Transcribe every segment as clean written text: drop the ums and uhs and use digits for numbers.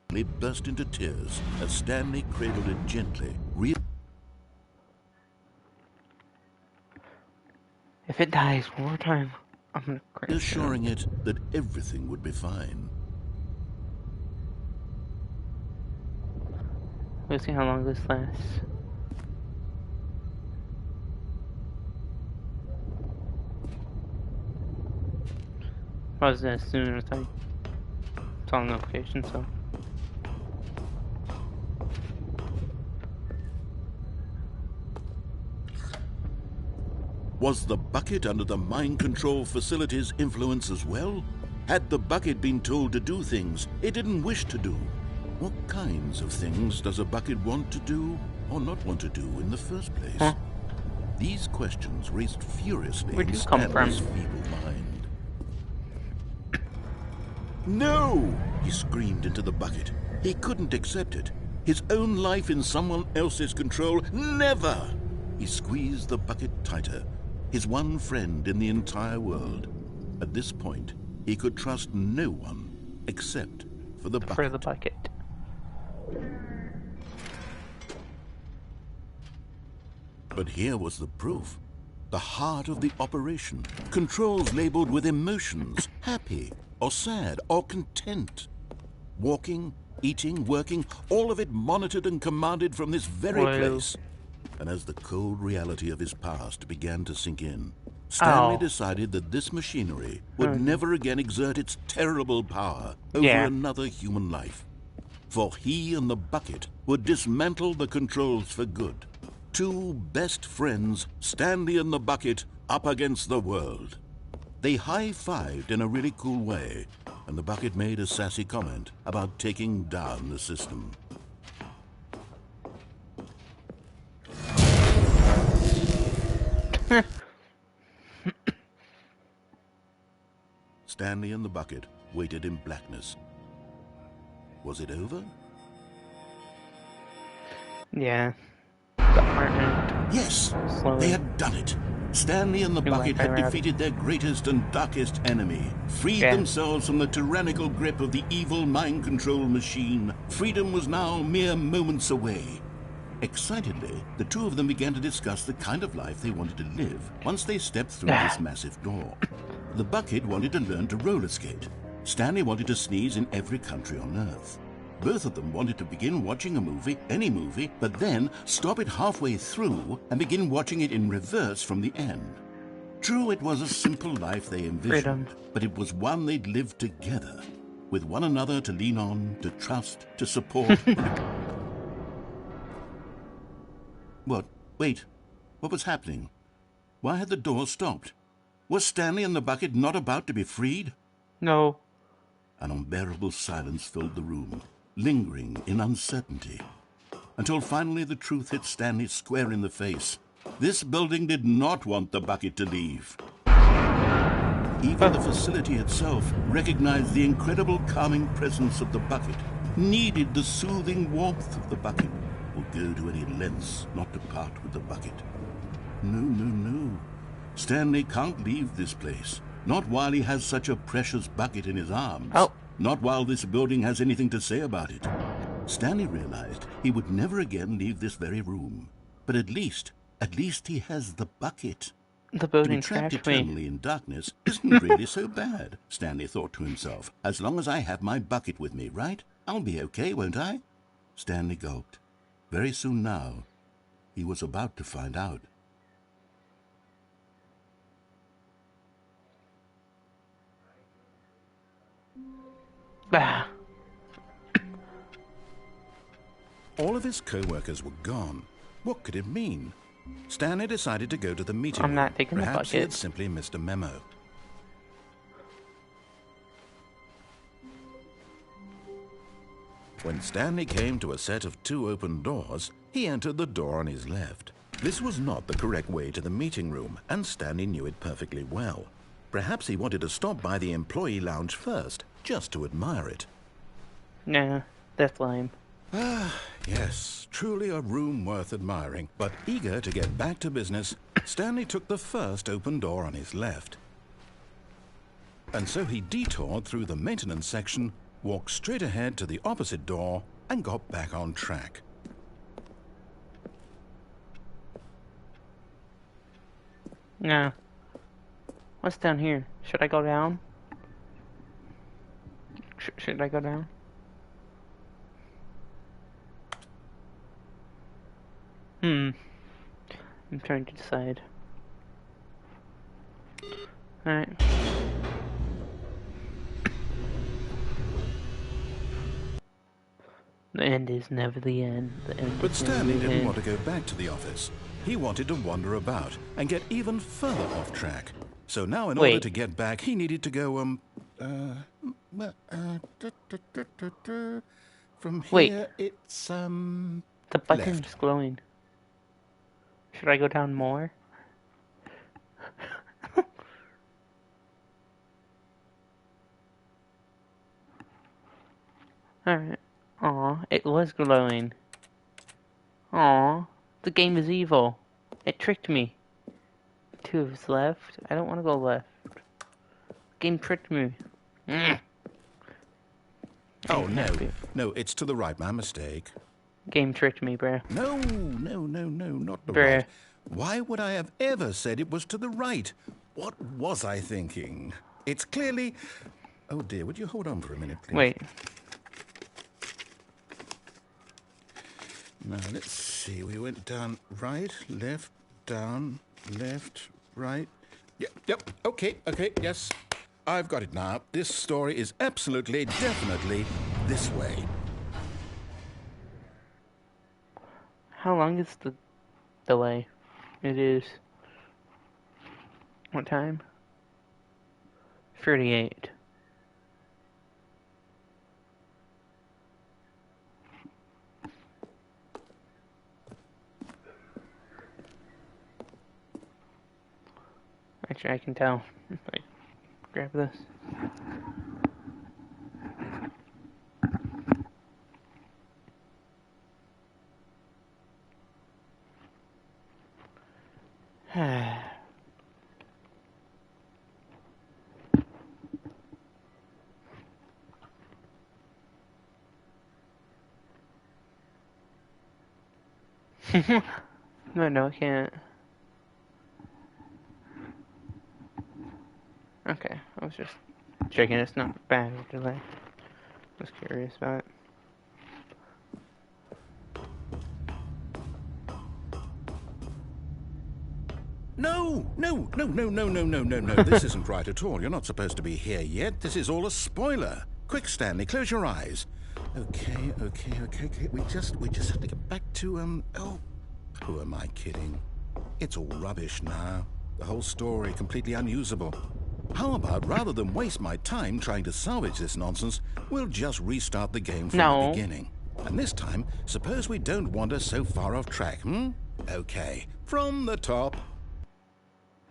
burst into tears as Stanley cradled it gently, If it dies one more time, I'm gonna crash. assuring it that everything would be fine. We'll see how long this lasts. I was as soon as I saw the notification, so. Was the bucket under the mind control facility's influence as well? Had the bucket been told to do things it didn't wish to do? What kinds of things does a bucket want to do or not want to do in the first place? Huh? These questions raced furiously Where'd in you come from? Stanley's feeble mind. No! He screamed into the bucket. He couldn't accept it. His own life in someone else's control. Never! He squeezed the bucket tighter. His one friend in the entire world. At this point, he could trust no one except for the bucket. For the bucket. But here was the proof. The heart of the operation. Controls labeled with emotions. Happy, or sad, or content. Walking, eating, working, all of it monitored and commanded from this very place. And as the cold reality of his past began to sink in, Stanley decided that this machinery would never again exert its terrible power over another human life. For he and the bucket would dismantle the controls for good. Two best friends, Stanley and the bucket, up against the world. They high-fived in a really cool way, and the bucket made a sassy comment about taking down the system. Stanley and the bucket waited in blackness. Was it over? Yeah. The apartment. Yes! Slowly. They had done it! Stanley and the bucket had defeated their greatest and darkest enemy, freed themselves from the tyrannical grip of the evil mind control machine. Freedom was now mere moments away. Excitedly, the two of them began to discuss the kind of life they wanted to live once they stepped through this massive door. The bucket wanted to learn to roller skate. Stanley wanted to sneeze in every country on Earth. Both of them wanted to begin watching a movie, any movie, but then stop it halfway through and begin watching it in reverse from the end. True, it was a simple life they envisioned, but it was one they'd lived together, with one another to lean on, to trust, to support. What? Wait. What was happening? Why had the door stopped? Was Stanley and the bucket not about to be freed? No. An unbearable silence filled the room, lingering in uncertainty, until finally the truth hit Stanley square in the face. This building did not want the bucket to leave. Even the facility itself recognized the incredible calming presence of the bucket, needed the soothing warmth of the bucket, would go to any lengths not to part with the bucket. No, no, no. Stanley can't leave this place. Not while he has such a precious bucket in his arms. Not while this building has anything to say about it. Stanley realized he would never again leave this very room. But at least he has the bucket. The building to be trapped eternally in darkness isn't really so bad, Stanley thought to himself. As long as I have my bucket with me, right? I'll be okay, won't I? Stanley gulped. Very soon now, he was about to find out. All of his co-workers were gone. What could it mean? Stanley decided to go to the meeting room. I'm not taking the bucket. Perhaps he had simply missed a memo. When Stanley came to a set of 2 open doors, he entered the door on his left. This was not the correct way to the meeting room, and Stanley knew it perfectly well. Perhaps he wanted to stop by the employee lounge first, just to admire it. Nah, that's lame. Ah, yes, truly a room worth admiring. But eager to get back to business, Stanley took the first open door on his left. And so he detoured through the maintenance section walked straight ahead to the opposite door, and got back on track. No. What's down here? Should I go down? Should I go down? I'm trying to decide. Alright. The end is never the end. But Stanley didn't want to go back to the office. He wanted to wander about and get even further off track. So now, in order to get back, he needed to go, from here, it's, the button's left. glowing. Should I go down more? Alright. Aw, it was glowing. Aw, the game is evil. It tricked me. 2 is left. I don't want to go left. Game tricked me. Oh, no, it's to the right, my mistake. Game tricked me, bruh. No, not the right. Why would I have ever said it was to the right? What was I thinking? It's clearly... Oh dear, would you hold on for a minute, please? Wait. Now, let's see. We went down right, left, down, left, right. Yep, okay, yes. I've got it now. This story is absolutely, definitely this way. How long is the delay? It is... What time? 38. Actually, I can tell if I grab this. No, I can't. Okay, I was just checking. It's not bad delay. I was curious about it. No. This isn't right at all. You're not supposed to be here yet. This is all a spoiler. Quick, Stanley, close your eyes. Okay. We just have to get back to, oh, who am I kidding? It's all rubbish now. The whole story completely unusable. How about, rather than waste my time trying to salvage this nonsense, we'll just restart the game from the beginning. And this time, suppose we don't wander so far off track, Okay, from the top.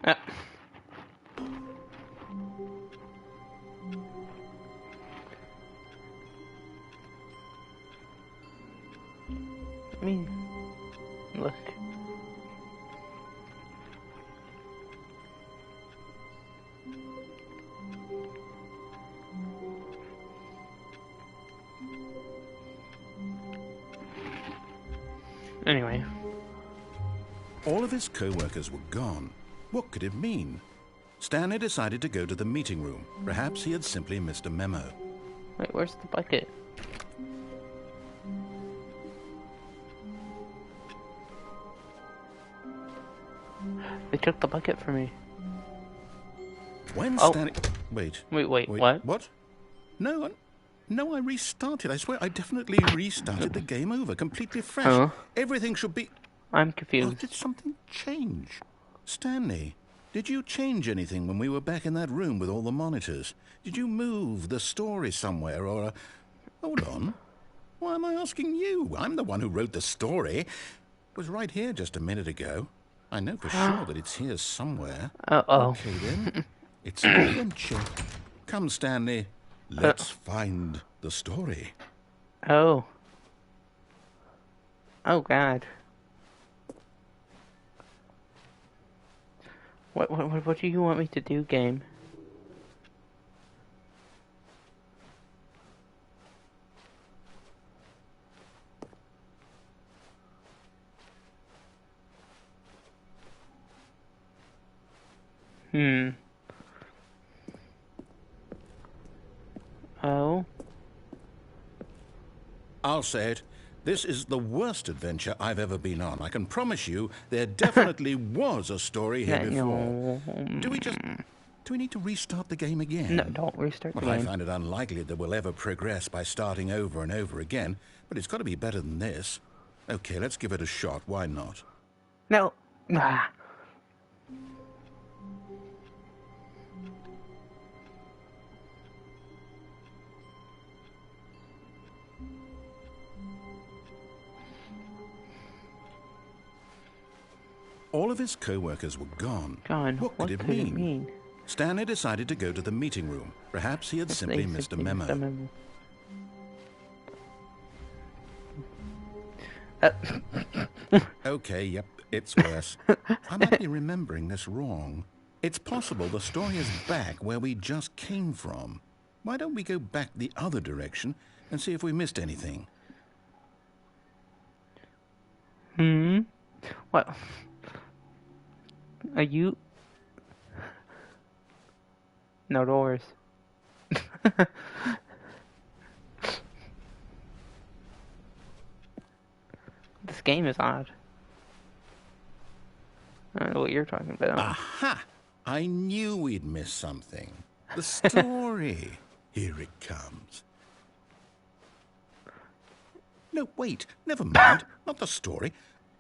I mean, look. Anyway. All of his co-workers were gone. What could it mean? Stanley decided to go to the meeting room. Perhaps he had simply missed a memo. Wait, where's the bucket? They took the bucket from me. When Stanley... Wait, what? No, I restarted. I swear, I definitely restarted the game over, completely fresh. Huh? Everything should be... I'm confused. Oh, did something change? Stanley, did you change anything when we were back in that room with all the monitors? Did you move the story somewhere, or... Hold on. Why am I asking you? I'm the one who wrote the story. It was right here just a minute ago. I know for sure that it's here somewhere. Uh-oh. Okay, then. It's an adventure. Come, Stanley. Let's find the story. Oh. Oh, God. What do you want me to do, game? Oh. I'll say it. This is the worst adventure I've ever been on. I can promise you there definitely was a story here before. No. Do we need to restart the game again? No, don't restart the Well, I game. find it unlikely that we'll ever progress by starting over and over again, but it's got to be better than this. Okay, let's give it a shot. Why not? No. Ah. All of his co-workers were gone. Gone. What could it mean? Stanley decided to go to the meeting room. Perhaps he had simply missed a memo. Okay, yep, it's worse. I might be remembering this wrong. It's possible the story is back where we just came from. Why don't we go back the other direction and see if we missed anything? What? Are you... No doors. This game is odd. I don't know what you're talking about. Aha! I knew we'd miss something. The story. Here it comes. No, wait. Never mind. Not the story.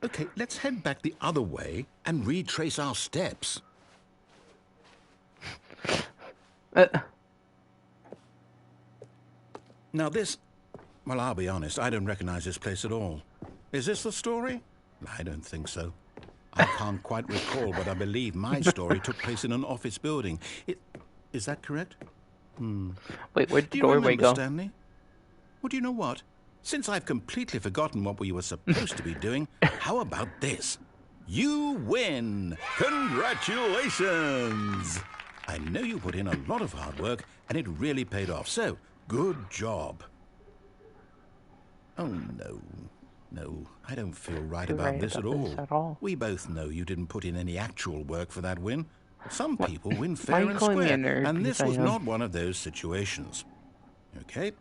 Okay, let's head back the other way and retrace our steps. Now this... Well, I'll be honest. I don't recognize this place at all. Is this the story? I don't think so. I can't quite recall, but I believe my story took place in an office building. Is that correct? Wait, where'd the Do you doorway remember, go? Stanley? Well, do you know what? Since I've completely forgotten what we were supposed to be doing, how about this? You win! Congratulations! I know you put in a lot of hard work, and it really paid off, so good job. Oh, no. No, I don't feel right about this at all. We both know you didn't put in any actual work for that win. Some people win fair and square, and this was not one of those situations. Okay?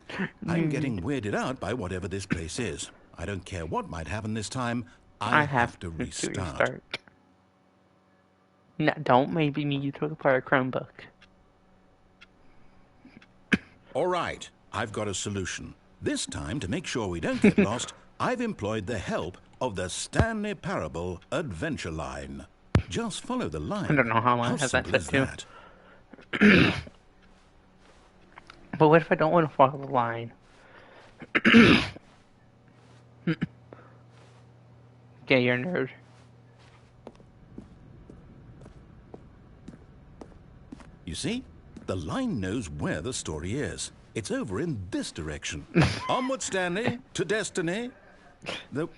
I'm getting weirded out by whatever this place is. I don't care what might happen this time. I have to restart. No, don't maybe me you took apart a Chromebook. All right, I've got a solution. This time, to make sure we don't get lost, I've employed the help of the Stanley Parable Adventure Line. Just follow the line. I don't know how long has that simple set is to. that? But what if I don't want to follow the line? Okay, you're a nerd. You see? The line knows where the story is. It's over in this direction. Onward, Stanley, to destiny.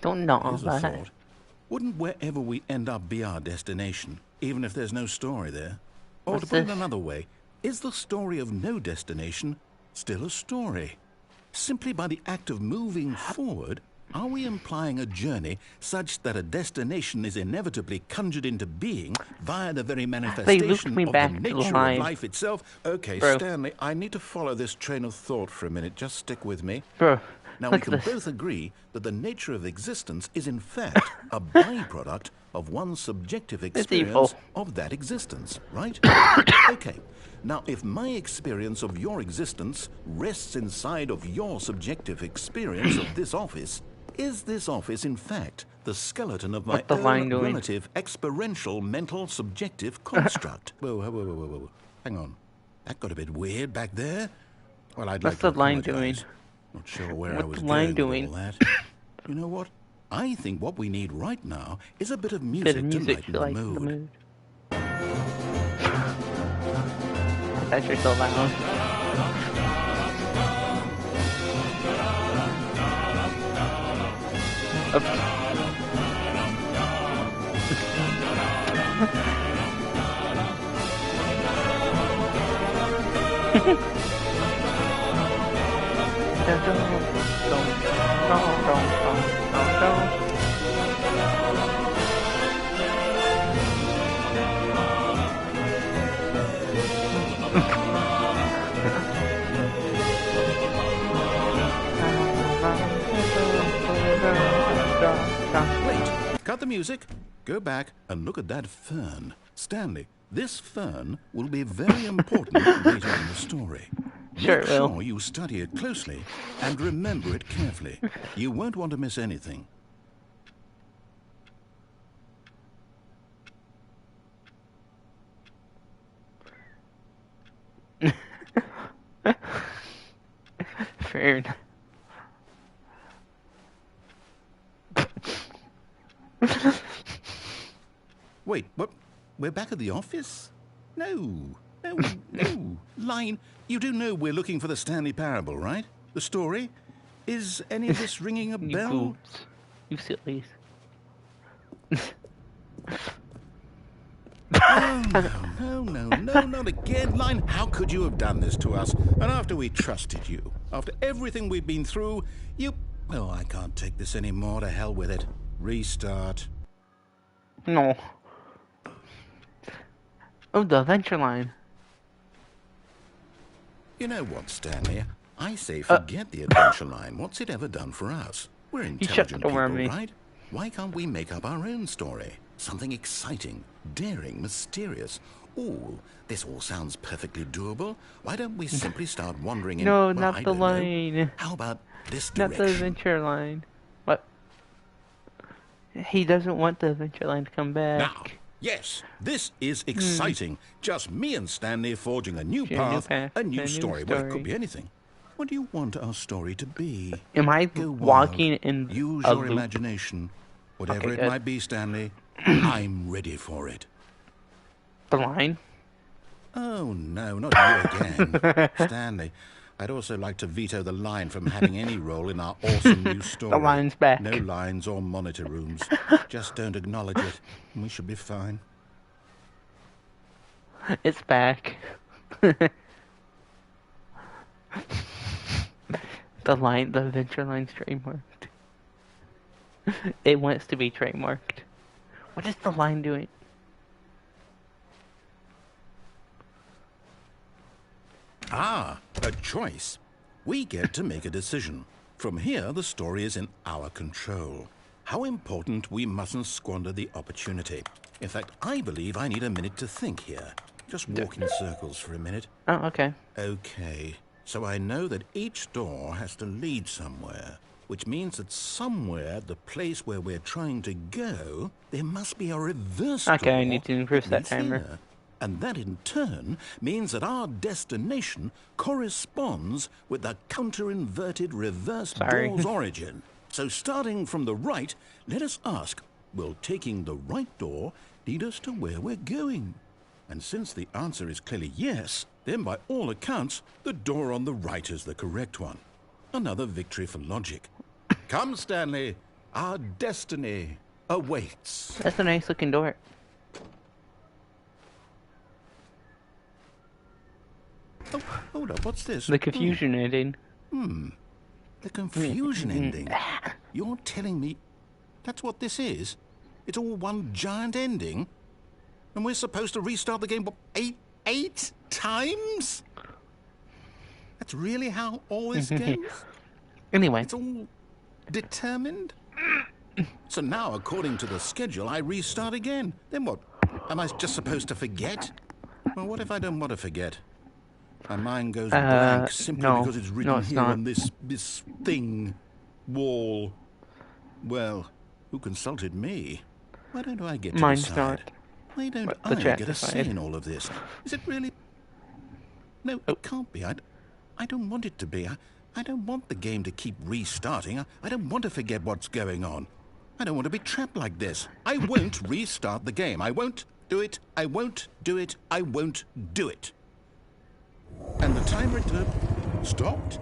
Don't know Here's a that. thought. Wouldn't wherever we end up be our destination, even if there's no story there? Or What's to put it this? another way, is the story of no destination still a story? Simply by the act of moving forward, are we implying a journey such that a destination is inevitably conjured into being via the very manifestation me of back the to the nature of line. life itself? Okay, Bro. Stanley, I need to follow this train of thought for a minute. Just stick with me. Bro, Now, we look can at this. both agree that the nature of existence is, in fact, a byproduct of one's subjective evil. experience of that existence, right? Okay. Now, if my experience of your existence rests inside of your subjective experience of this office, is this office, in fact, the skeleton of my What's the line own doing? relative experiential mental subjective construct? Whoa. Hang on. That got a bit weird back there. Well, I'd What's like to the line apologize. doing? Not sure where I What's was the line going doing? with all that. You know what? I think what we need right now is a bit of music, Bit of music to to lighten lighten the mood. That's you're so loud. Start the music. Go back and look at that fern. Stanley, this fern will be very important later in the story. Sure Make it will. sure you study it closely and remember it carefully. You won't want to miss anything. Fern. Wait, what? We're back at the office? No. Line, you do know we're looking for the Stanley Parable, right? The story? Is any of this ringing a You bell? boobs. You sillies. Oh, no, not again. Line, how could you have done this to us? And after we trusted you, after everything we've been through, you... Oh, I can't take this anymore. To hell with it. Restart. No. Oh, the adventure line. You know what, Stanley? I say forget the adventure line. What's it ever done for us? We're intelligent door people, on me. right? Why can't we make up our own story? Something exciting, daring, mysterious. Ooh, this all sounds perfectly doable. Why don't we simply start wandering in... No, well, not I the don't know. line. How about this Not direction? the adventure line. What? He doesn't want the adventure line to come back. Now, yes, this is exciting. Just me and Stanley forging a new path, a new story. Well, it could be anything. What do you want our story to be? Am I Go walking wild. in Use a your loop? imagination. Whatever Okay, it good. might be, Stanley, I'm ready for it. The line? Oh, no, not you again. Stanley, I'd also like to veto the line from having any role in our awesome new story. The line's back. No lines or monitor rooms. Just don't acknowledge it, and we should be fine. It's back. The adventure line's trademarked. It wants to be trademarked. What is the line doing? Ah, a choice. We get to make a decision. From here, the story is in our control. How important we mustn't squander the opportunity. In fact, I believe I need a minute to think here. Just walk in circles for a minute. Oh, okay. Okay, so I know that each door has to lead somewhere, which means that somewhere, the place where we're trying to go, there must be a reverse door. Okay, I need to increase that leads timer. here. And that in turn means that our destination corresponds with the counter-inverted reverse Sorry. door's origin. So starting from the right, let us ask, will taking the right door lead us to where we're going? And since the answer is clearly yes, then by all accounts, the door on the right is the correct one. Another victory for logic. Come, Stanley, our destiny awaits. That's a nice looking door. Oh, hold up, what's this? The confusion ending. The confusion ending. You're telling me that's what this is? It's all one giant ending? And we're supposed to restart the game, what, eight times? That's really how all this goes? Anyway. It's all determined? So now, according to the schedule, I restart again. Then what? Am I just supposed to forget? Well, what if I don't want to forget? My mind goes blank simply no. because it's written No, it's here not. on this thing, wall. Well, who consulted me? Why don't I get to Mine's decide? not. Why don't But I the chat get a say decided. in all of this? Is it really? No, it can't be. I don't want it to be. I don't want the game to keep restarting. I don't want to forget what's going on. I don't want to be trapped like this. I won't restart the game. I won't do it. I won't do it. I won't do it. And the timer stopped?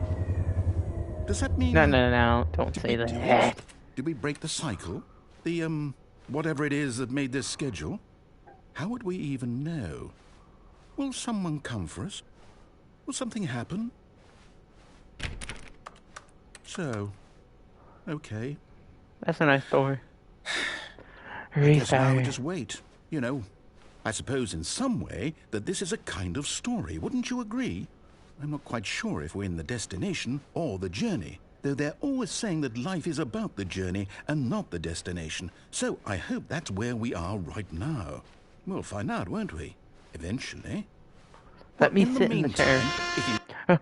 Does that mean... No. Don't Did say we do that. it? Did we break the cycle? The, whatever it is that made this schedule? How would we even know? Will someone come for us? Will something happen? So, okay. That's a nice door. I guess now we Restart. just wait. You know, I suppose in some way that this is a kind of story. Wouldn't you agree? I'm not quite sure if we're in the destination or the journey. Though they're always saying that life is about the journey and not the destination. So I hope that's where we are right now. We'll find out, won't we? Eventually. Let me in sit in the chair. if you...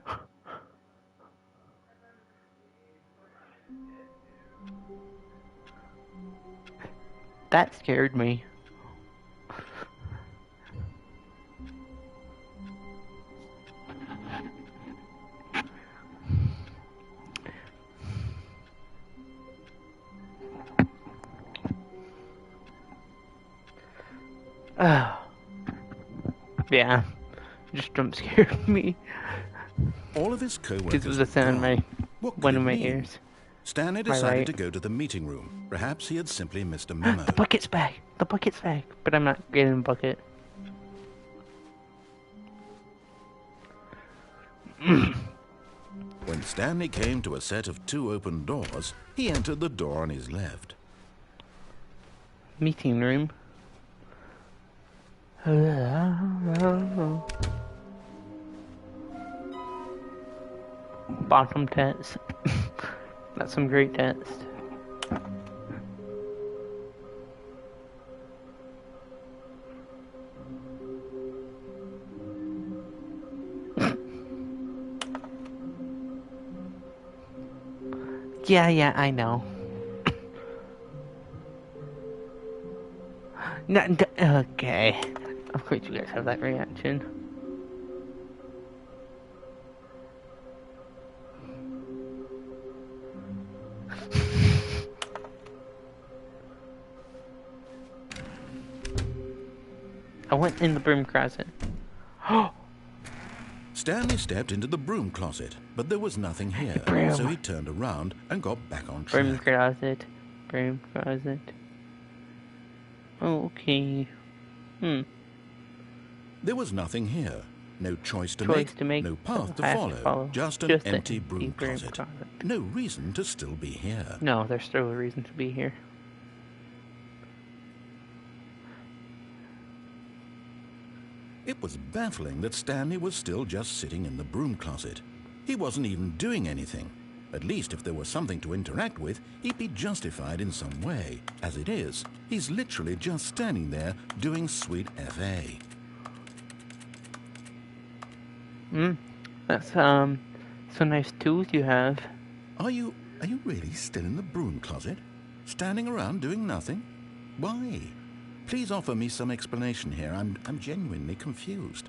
That scared me. Yeah, just jump scared me. All of his co-workers Because it was a sound in one of my ears. Stanley decided to go to the meeting room. Perhaps he had simply missed a memo. The bucket's back! The bucket's back! But I'm not getting a bucket. When Stanley came to a set of 2 open doors, he entered the door on his left. Meeting room. Bottom text. That's some great text. Yeah, I know. No, okay. Of course you guys have that reaction. I went in the broom closet. Stanley stepped into the broom closet, but there was nothing here, so he turned around and got back on track. Broom closet. Broom closet. Okay. There was nothing here. No choice to make, no path to follow. Just an empty broom closet. No reason to still be here. No, there's still a reason to be here. It was baffling that Stanley was still just sitting in the broom closet. He wasn't even doing anything. At least if there was something to interact with, he'd be justified in some way. As it is, he's literally just standing there doing sweet FA. That's some nice tools you have. Are you really still in the broom closet? Standing around doing nothing? Why? Please offer me some explanation here. I'm genuinely confused.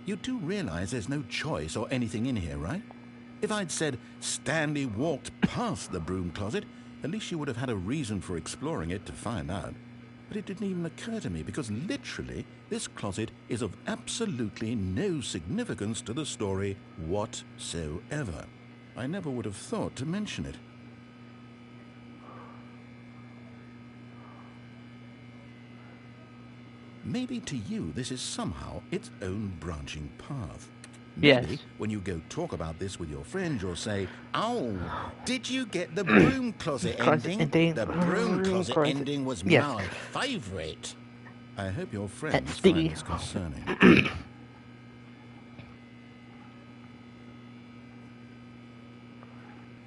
You do realize there's no choice or anything in here, right? If I'd said Stanley walked past the broom closet, at least you would have had a reason for exploring it to find out. But it didn't even occur to me because literally this closet is of absolutely no significance to the story whatsoever. I never would have thought to mention it. Maybe to you this is somehow its own branching path. Maybe Yes. when you go talk about this with your friend, you'll say, "Oh, did you get the broom closet ending? The broom closet ending was my favorite." I hope your friends find this concerning.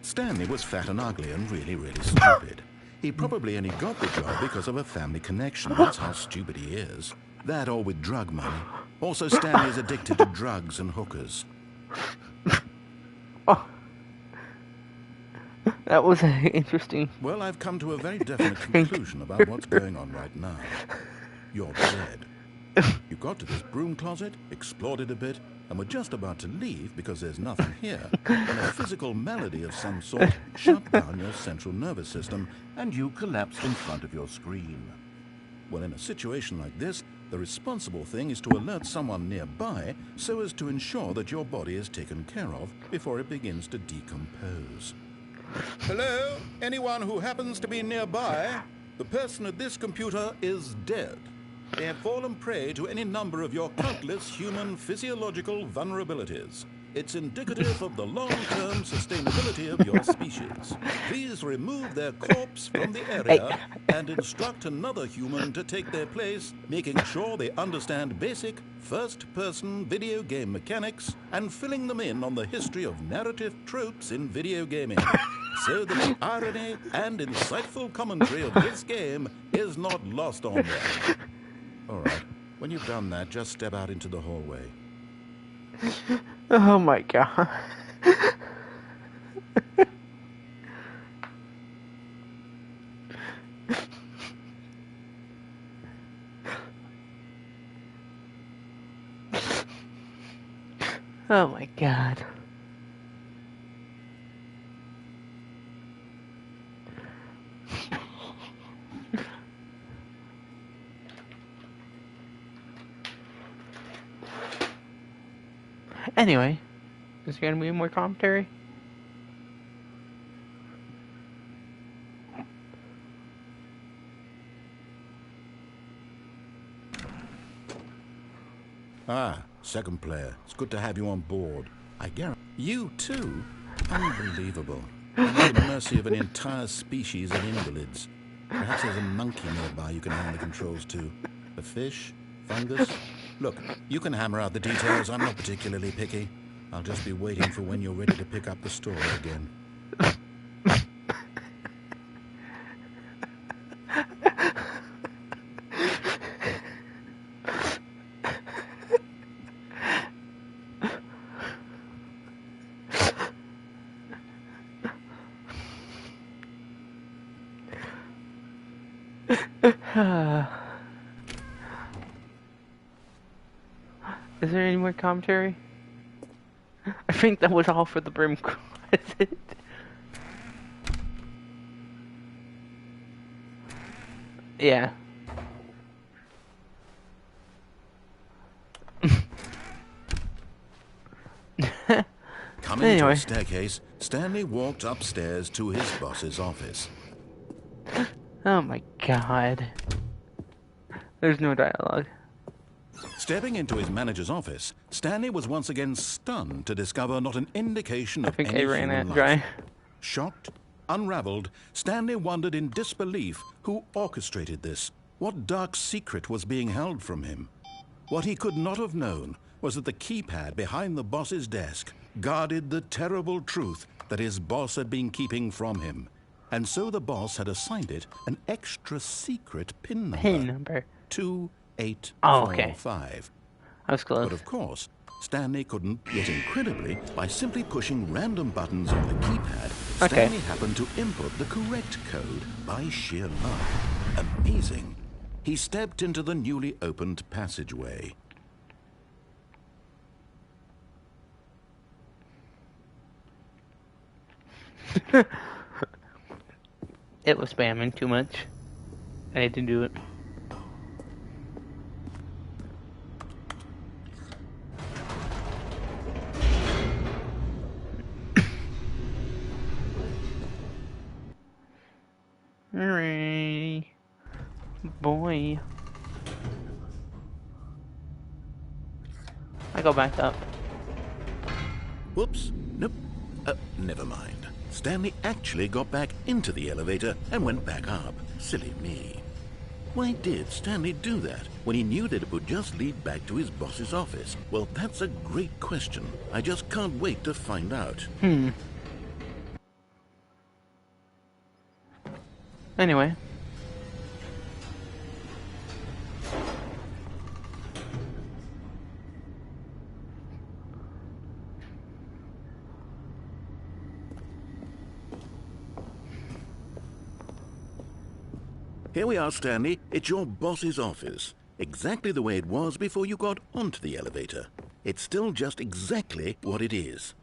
Stanley was fat and ugly and really, really stupid. He probably only got the job because of a family connection. That's how stupid he is. That or with drug money. Also, Stanley is addicted to drugs and hookers. Oh. That was interesting. Well, I've come to a very definite conclusion about what's going on right now. You're dead. You got to this broom closet, explored it a bit, and were just about to leave because there's nothing here, when a physical malady of some sort shut down your central nervous system and you collapsed in front of your screen. Well, in a situation like this, the responsible thing is to alert someone nearby so as to ensure that your body is taken care of before it begins to decompose. Hello? Anyone who happens to be nearby? The person at this computer is dead. They have fallen prey to any number of your countless human physiological vulnerabilities. It's indicative of the long-term sustainability of your species. Please remove their corpse from the area and instruct another human to take their place, making sure they understand basic first-person video game mechanics and filling them in on the history of narrative tropes in video gaming, so that the irony and insightful commentary of this game is not lost on them. All right, when you've done that, just step out into the hallway. Oh my god. Oh my god. Anyway, is there gonna be more commentary? Ah, second player. It's good to have you on board. I guarantee you too? Unbelievable. I'm at the mercy of an entire species of invalids. Perhaps there's a monkey nearby you can hand the controls to. A fish? Fungus? Look, you can hammer out the details. I'm not particularly picky. I'll just be waiting for when you're ready to pick up the story again. Is there any more commentary? I think that was all for the broom closet. Yeah. Coming to the staircase, Stanley walked upstairs to his boss's office. Oh my god. There's no dialogue. Stepping into his manager's office, Stanley was once again stunned to discover not an indication of any human life. Shocked, unraveled, Stanley wondered in disbelief who orchestrated this. What dark secret was being held from him? What he could not have known was that the keypad behind the boss's desk guarded the terrible truth that his boss had been keeping from him. And so the boss had assigned it an extra secret PIN number. PIN number. 2845. Oh, okay. I was close. But of course, Stanley couldn't, yet incredibly, by simply pushing random buttons on the keypad, Stanley happened to input the correct code by sheer luck. Amazing. He stepped into the newly opened passageway. It was spamming too much. I had to do it. Hooray. Boy. I go back up. Whoops. Nope. Never mind. Stanley actually got back into the elevator and went back up. Silly me. Why did Stanley do that when he knew that it would just lead back to his boss's office? Well, that's a great question. I just can't wait to find out. Anyway. Here we are, Stanley. It's your boss's office. Exactly the way it was before you got onto the elevator. It's still just exactly what it is.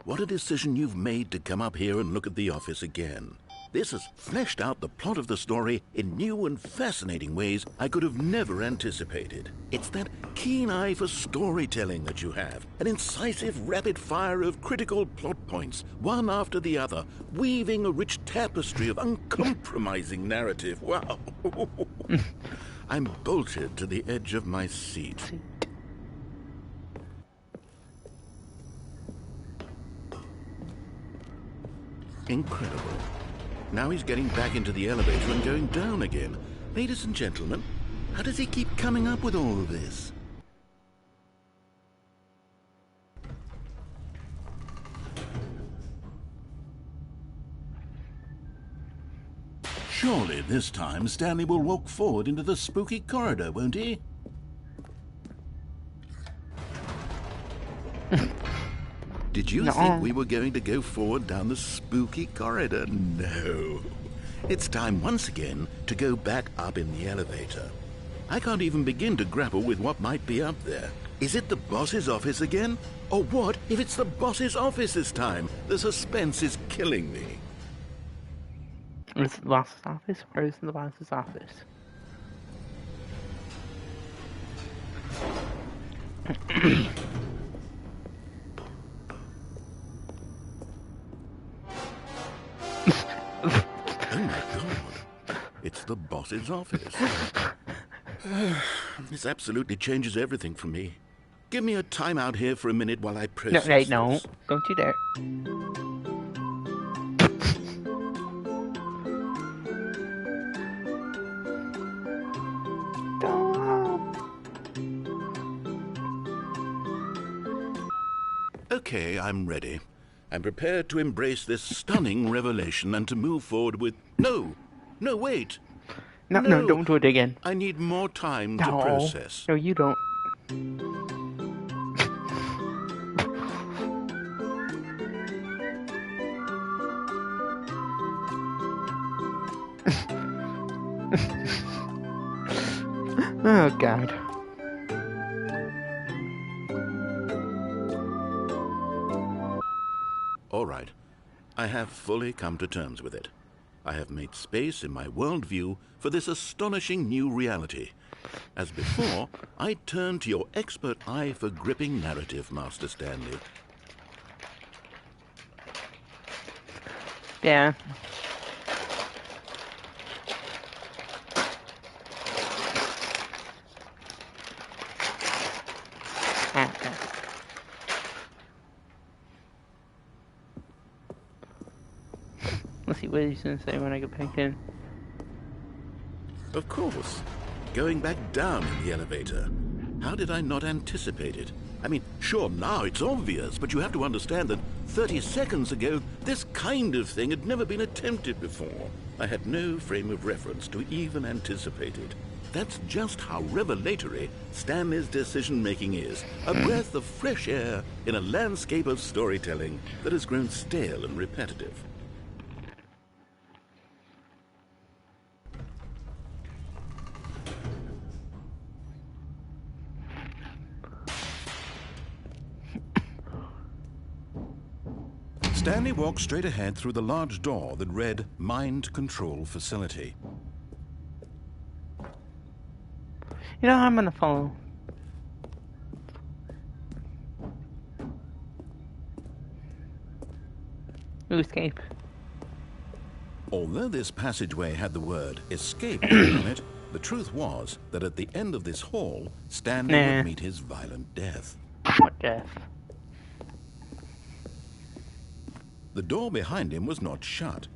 What a decision you've made to come up here and look at the office again. This has fleshed out the plot of the story in new and fascinating ways I could have never anticipated. It's that keen eye for storytelling that you have, an incisive rapid fire of critical plot points, one after the other, weaving a rich tapestry of uncompromising narrative. Wow. I'm bolted to the edge of my seat. Incredible. Now he's getting back into the elevator and going down again. Ladies and gentlemen, how does he keep coming up with all of this? Surely this time Stanley will walk forward into the spooky corridor, won't he? Did you think we were going to go forward down the spooky corridor? No. It's time once again to go back up in the elevator. I can't even begin to grapple with what might be up there. Is it the boss's office again? Or what if it's the boss's office this time? The suspense is killing me. Is it the boss's office? Where is the boss's office? Oh my God. It's the boss's office. This absolutely changes everything for me. Give me a time out here for a minute while I process this. No. Don't you dare. Okay, I'm ready. I'm prepared to embrace this stunning revelation and to move forward with... No, wait. No, don't do it again. I need more time to process. No, you don't. Oh, God. All right. I have fully come to terms with it. I have made space in my worldview for this astonishing new reality. As before, I turn to your expert eye for gripping narrative, Master Stanley. Yeah. Okay. Let's see what he's going to say when I get back in. Of course. Going back down in the elevator. How did I not anticipate it? I mean, sure, now it's obvious, but you have to understand that 30 seconds ago, this kind of thing had never been attempted before. I had no frame of reference to even anticipate it. That's just how revelatory Stanley's decision-making is. A breath of fresh air in a landscape of storytelling that has grown stale and repetitive. Stanley walked straight ahead through the large door that read Mind Control Facility. You know, I'm gonna follow. Ooh, escape. Although this passageway had the word escape on it, the truth was that at the end of this hall, Stanley would meet his violent death. What death? The door behind him was not shut.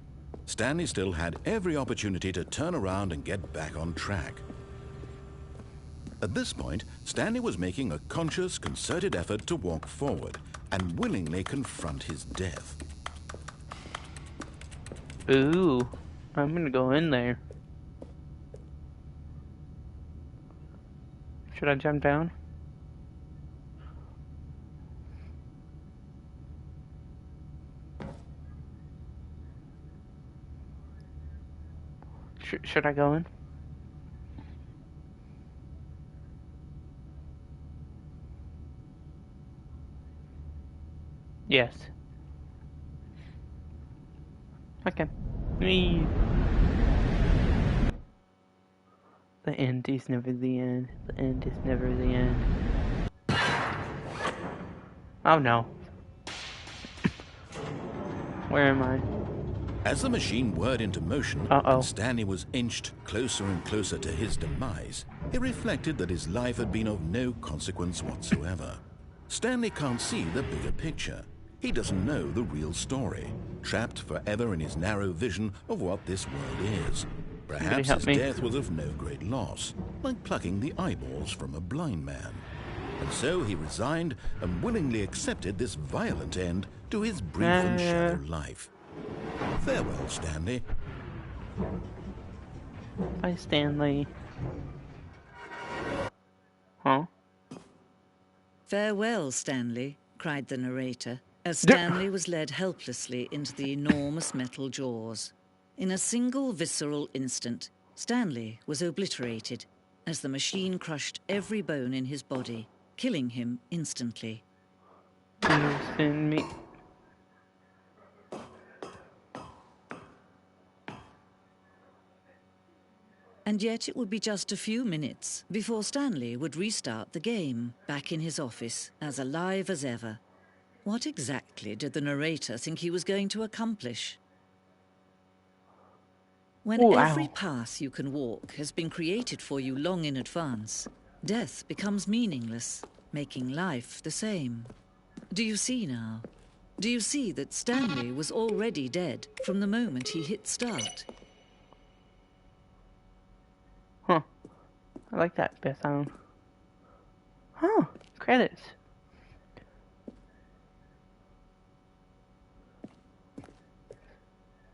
Stanley still had every opportunity to turn around and get back on track. At this point, Stanley was making a conscious, concerted effort to walk forward and willingly confront his death. Ooh, I'm gonna go in there. Should I jump down? Should I go in? Yes. Okay. Me. The end is never the end. The end is never the end. Oh no. Where am I? As the machine whirred into motion, and Stanley was inched closer and closer to his demise, it reflected that his life had been of no consequence whatsoever. Stanley can't see the bigger picture. He doesn't know the real story, trapped forever in his narrow vision of what this world is. Perhaps help his me. death was of no great loss, like plucking the eyeballs from a blind man. And so he resigned and willingly accepted this violent end to his brief and shallow life. Farewell, Stanley. Bye, Stanley. Huh? "Farewell, Stanley," cried the narrator, as Stanley was led helplessly into the enormous metal jaws. In a single visceral instant, Stanley was obliterated as the machine crushed every bone in his body, killing him instantly. You send me. And yet it would be just a few minutes before Stanley would restart the game, back in his office, as alive as ever. What exactly did the narrator think he was going to accomplish? When every path you can walk has been created for you long in advance, death becomes meaningless, making life the same. Do you see now? Do you see that Stanley was already dead from the moment he hit start? Huh. I like that bit sound. Huh. Credits.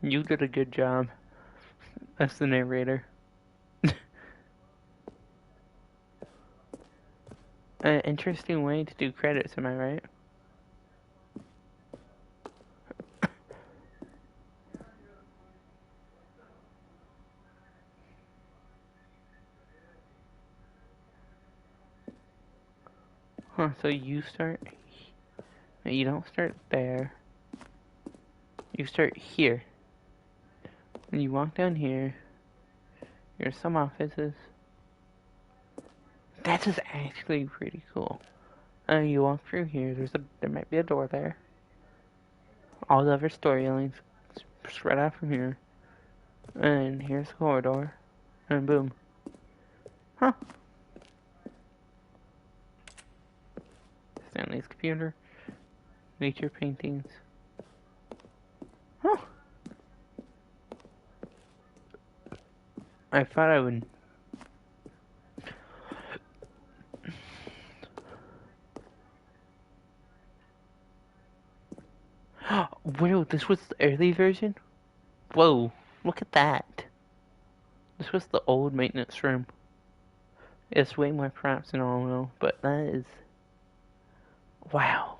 You did a good job as the narrator. An interesting way to do credits, am I right? Huh, so you start... No, you don't start there. You start here. And you walk down here. Here's some offices. That is actually pretty cool. You walk through here. There might be a door there. All the other storylines spread out from here. And here's the corridor. And boom. Huh. Stanley's computer. Nature paintings. Huh. I thought I would... Whoa, this was the early version? Whoa, look at that. This was the old maintenance room. It's way more props and all, though, but that is... Wow.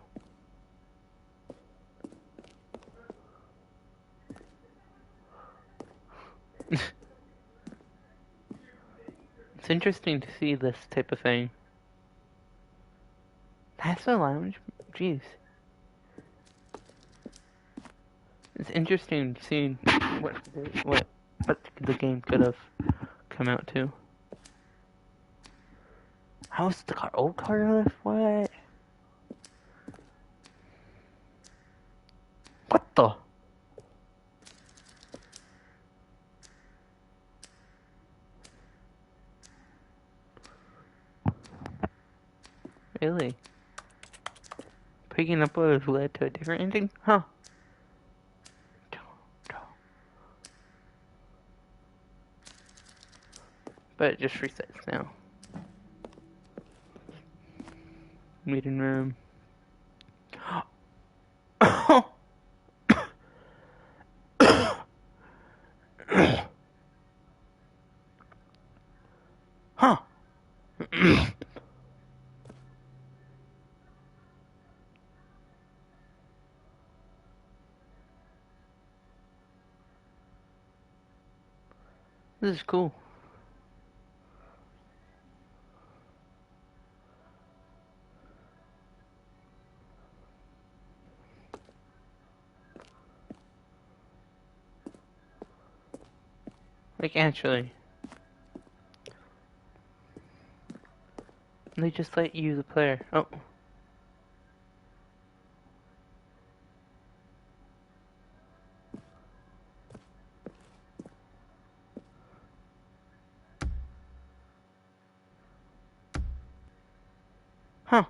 It's interesting to see this type of thing. That's a lounge? Jeez. It's interesting seeing what the game could have come out to. How's the old car lift? What? What the? Really? Picking up what has led to a different ending? Huh. But it just resets now. Meeting room. Huh. This is cool. Like, actually. They just let you, the player. Oh. Huh.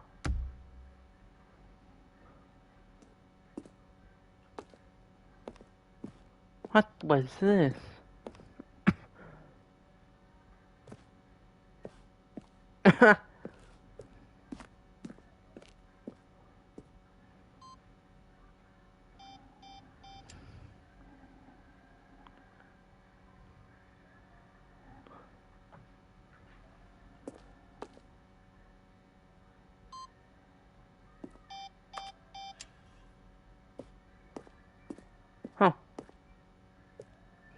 What was this? Oh.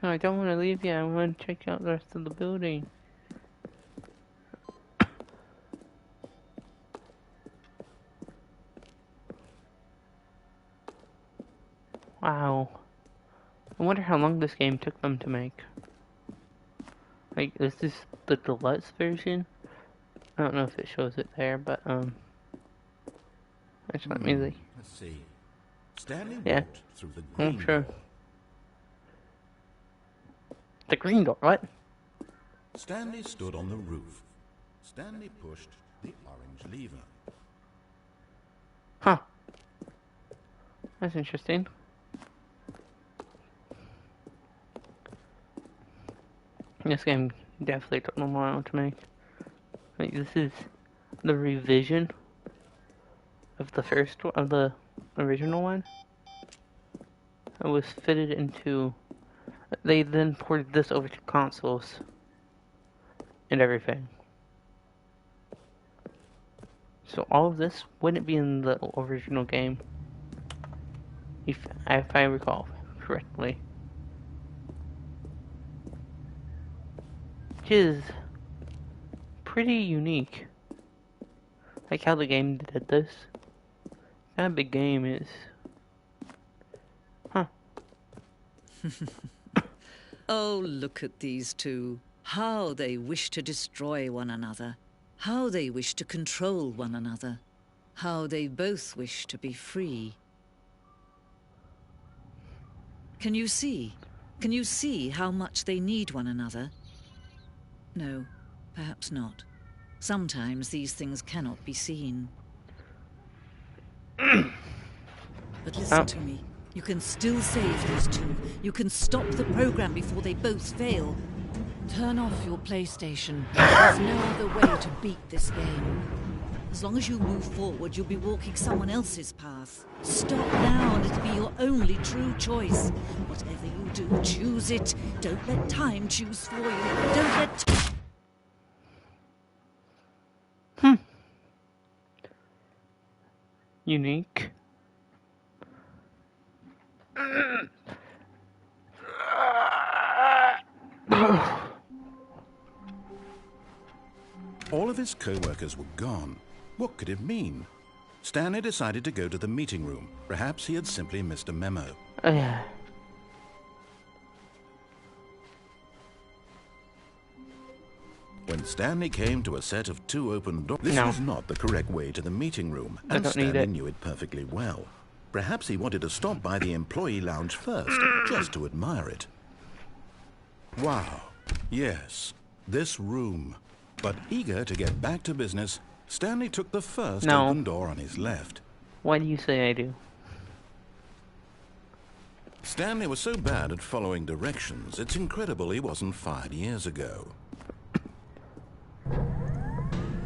No, I don't want to leave yet. I want to check out the rest of the building. Wow. I wonder how long this game took them to make. Like, is this the deluxe version? I don't know if it shows it there, but, just let me see. Let's see. Stanley Yeah. walked through the green sure. door. The green door, what? Stanley stood on the roof. Stanley pushed the orange lever. Huh. That's interesting. This game definitely took them a while to make. Like, this is the revision of the first one, of the original one. It was fitted into... They then ported this over to consoles and everything. So all of this wouldn't be in the original game, if I recall correctly. Which is pretty unique. Like how the game did this. That big game is... Huh. Oh, look at these two. How they wish to destroy one another. How they wish to control one another. How they both wish to be free. Can you see? Can you see how much they need one another? No, perhaps not. Sometimes these things cannot be seen. But listen to me. You can still save these two. You can stop the program before they both fail. Turn off your PlayStation. There's no other way to beat this game. As long as you move forward, you'll be walking someone else's path. Stop now and it'll be your only true choice. Whatever you do, choose it. Don't let time choose for you. Don't let... Unique. All of his co-workers were gone. What could it mean? Stanley decided to go to the meeting room. Perhaps he had simply missed a memo. Yeah. When Stanley came to a set of two open doors, this was not the correct way to the meeting room, and Stanley knew it perfectly well. Perhaps he wanted to stop by the employee lounge first, just to admire it. Wow. Yes, this room. But eager to get back to business, Stanley took the first open door on his left. Why do you say I do? Stanley was so bad at following directions, it's incredible he wasn't fired years ago.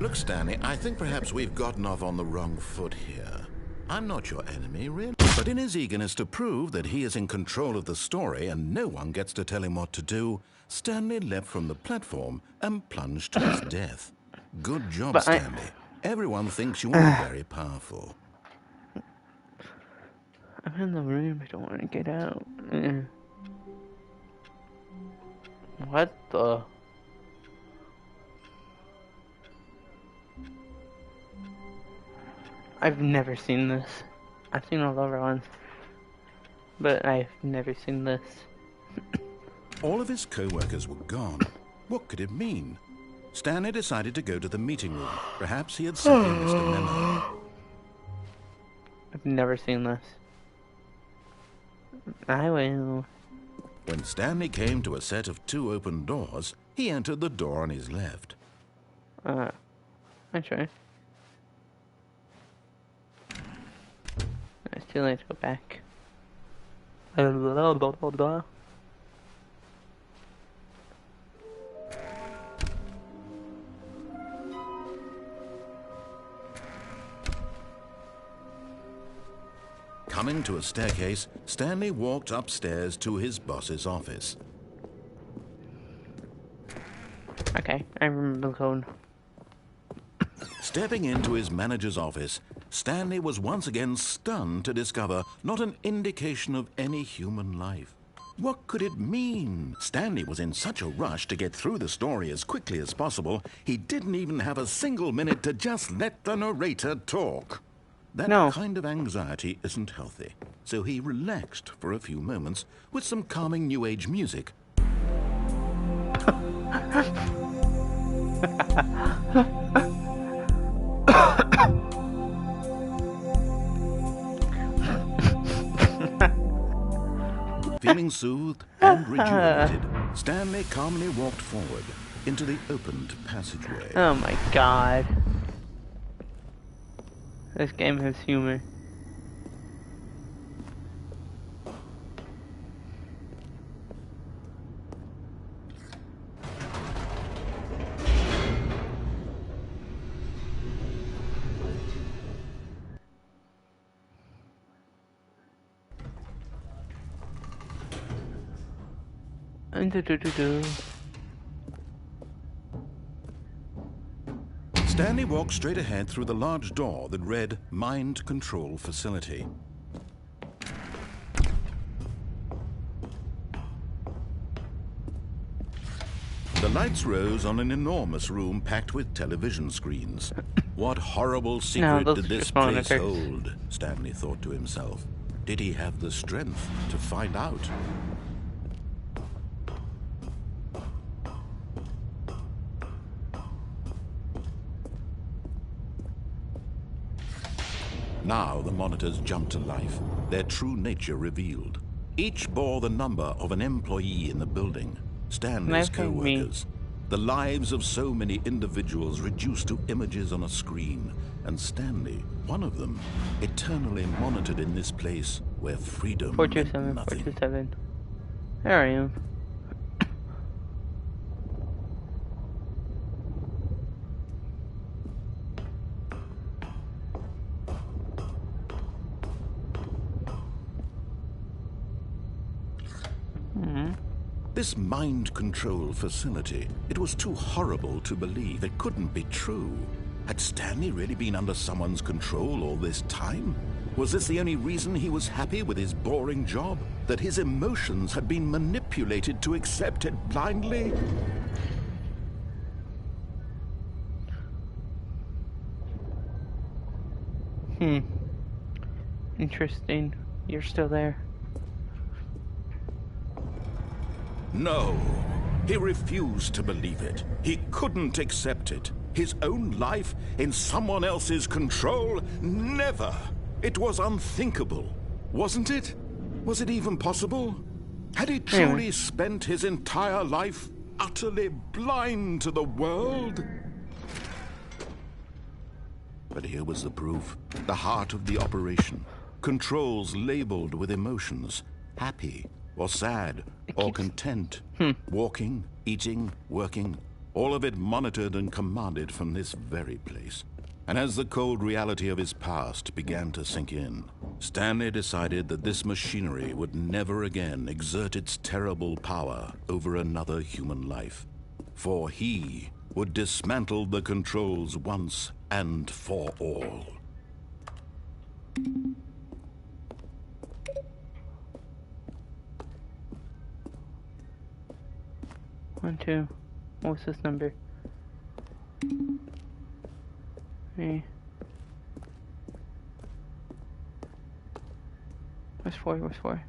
Look, Stanley, I think perhaps we've gotten off on the wrong foot here. I'm not your enemy, really. But in his eagerness to prove that he is in control of the story and no one gets to tell him what to do, Stanley leapt from the platform and plunged to his death. Good job, Stanley. Everyone thinks you are very powerful. I'm in the room. I don't want to get out. What the... I've never seen this. I've seen all the other ones, but I've never seen this. All of his co-workers were gone. What could it mean? Stanley decided to go to the meeting room. Perhaps he had simply missed a memo. I've never seen this. I will. When Stanley came to a set of two open doors, he entered the door on his left. I try. It's too late to go back. Coming to a staircase, Stanley walked upstairs to his boss's office. Okay, I remember the code. Stepping into his manager's office, Stanley was once again stunned to discover not an indication of any human life. What could it mean? Stanley was in such a rush to get through the story as quickly as possible, he didn't even have a single minute to just let the narrator talk. That kind of anxiety isn't healthy, so he relaxed for a few moments with some calming New Age music. Feeling soothed and rejuvenated, Stanley calmly walked forward into the opened passageway. Oh my god. This game has humor. Stanley walked straight ahead through the large door that read Mind Control Facility. The lights rose on an enormous room packed with television screens. What horrible secret did this place hold? Stanley thought to himself. Did he have the strength to find out? Now the monitors jumped to life, their true nature revealed. Each bore the number of an employee in the building, Stanley's co-workers. The lives of so many individuals reduced to images on a screen, and Stanley, one of them, eternally monitored in this place where freedom meant nothing. 427. There I am. This mind control facility, it was too horrible to believe. It couldn't be true. Had Stanley really been under someone's control all this time? Was this the only reason he was happy with his boring job? That his emotions had been manipulated to accept it blindly? Interesting. You're still there. No, he refused to believe it. He couldn't accept it. His own life in someone else's control? Never! It was unthinkable, wasn't it? Was it even possible? Had he truly spent his entire life utterly blind to the world? But here was the proof. The heart of the operation. Controls labeled with emotions. Happy or sad or content. Walking, eating, working. All of it monitored and commanded from this very place. And as the cold reality of his past began to sink in, Stanley decided that this machinery would never again exert its terrible power over another human life. For he would dismantle the controls once and for all. One, two. What's this number? Hey. What's 4? What's 4?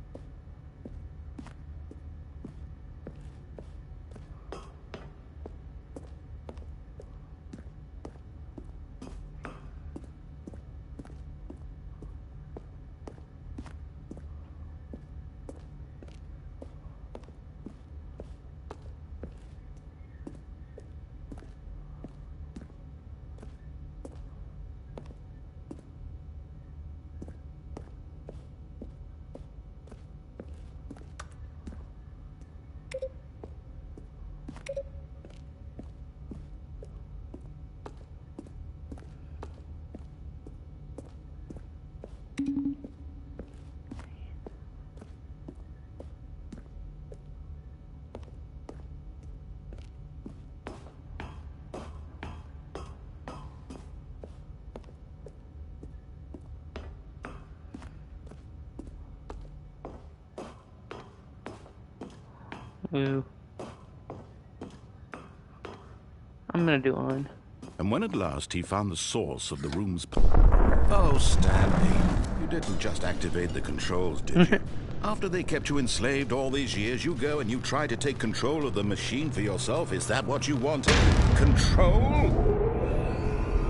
Ooh. I'm gonna do one. And when at last he found the source of the room's... Oh, Stanley, you didn't just activate the controls, did you? After they kept you enslaved all these years, you go and you try to take control of the machine for yourself. Is that what you wanted? Control?